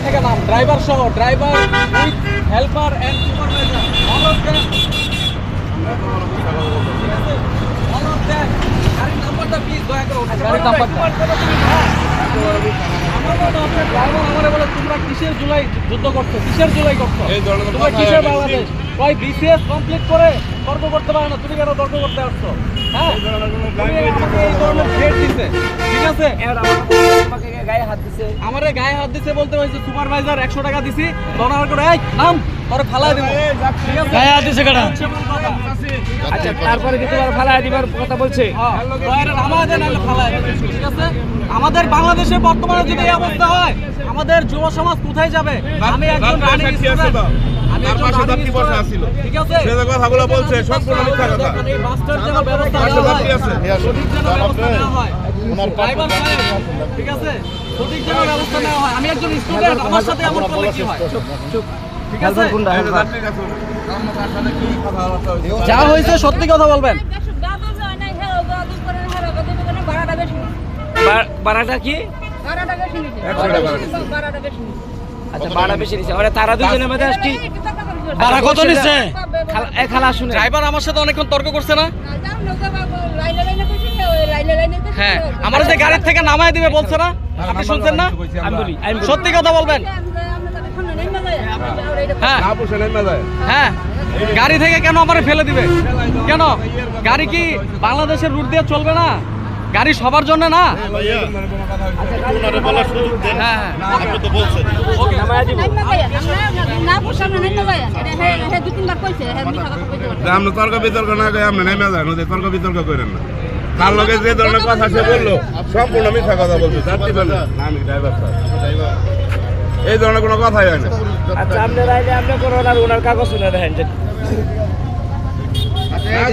থেকে নাম, ড্রাইভার সহ, driver with helper and supervisor. অনর দেন, অনর দেন। গাড়ির নাম্বারটা প্লিজ দয়া করে উঠান। গাড়ির নাম্বারটা আমারে বলে তোমরা কিসের জুলাই যুদ্ধ করছো, কিসের জুলাই করছো, তোমরা কিসের বাংলাদেশ? কয় বিসিএস কমপ্লিট করে তর্ক করতে পারে না, তুমি কেন তর্ক করতে আসছো? হ্যাঁ, তুমি আমাকে এই ধরনের থ্রেট দিছে, ঠিক আছে? আমাকে গায়ে হাত দিছে। আমারে গায়ে হাত দিছে বলতে হয়েছে সুপারভাইজার 100 টাকা দিছি, দনার করে এই নাম তোরে ফালাই দেব, ঠিক আছে? গায়ে হাত দিছে কেডা? আচ্ছা, তারপরে কি তোমার ফালায় দিবার কথা বলছে? আমাদের ফালাই দেব, ঠিক আছে? আমাদের বাংলাদেশে বর্তমানে যদি এই অবস্থা হয়, আমাদের যুব সমাজ কোথায় যাবে? আমি একজন রানিং স্টুডেন্ট, আমি একজন রানিং স্টুডেন্ট, ঠিক আছে? সে কথাগুলো বলছে সম্পূর্ণ মিথ্যা কথা। এই বাসটার যেন ব্যবস্থা নেওয়া হয়, সঠিক যেন ব্যবস্থা নেওয়া হয়, ড্রাইভার সাহেব, ঠিক আছে? সঠিক যেন ব্যবস্থা নেওয়া হয়। আমি একজন স্টুডেন্ট, আমার সাথে এমন করলে কি হয়? ঠিক আছে? যা হয়েছে সত্যি কথা বলবেন। ভাড়াটা কি? 100 টাকা। আচ্ছা, ভাড়া বেশি নিছে। ওরা তারা দুজনের মধ্যে আসছি। ভাড়া কত নিচ্ছে? খালা শুনে। ড্রাইভার আমার সাথে অনেকক্ষণ তর্ক করছে না? হ্যাঁ, আমার যে গাড়ির থেকে নামায় দিবে বলছে না, আপনি শুনছেন না? আমি বলি। সত্যি কথা বলবেন। হ্যাঁ না বসে নেন না যায়। হ্যাঁ, গাড়ি থেকে কেন আমার ফেলে দিবে? কেন? গাড়ি কি বাংলাদেশের রুট দিয়ে চলবে না? গাড়ি সবার জন্য না। হ্যাঁ আপনি তর্ক বিতর্ক না করে আপনি নেমে যান, ওদের তর্ক বিতর্ক করেন না। তার লগে যে ধরনের কথা সে বললো সম্পূর্ণ মিথ্যা কথা বলছে। যাত্রী বললো আমি ড্রাইভার স্যার, এই ধরনের কোনো কথাই হয় না। আচ্ছা, আপনি রাইলে আপনি করুন আর ওনার কাগজ শুনে দেখেন যে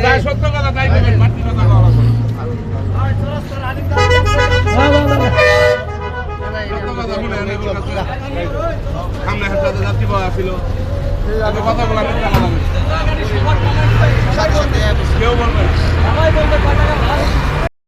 যাই সত্য কথা তাই করবেন, বাড়তি কথা বলা হবে না। সত্য কথা শুনেন, এগুলো কথা। সামনে একটা যাত্রী পাওয়া ছিল, এত কথা বলা মিথ্যা কথা বলে। কেউ বলবে না। সবাই বলবে কয় টাকা ভাড়া দিচ্ছি।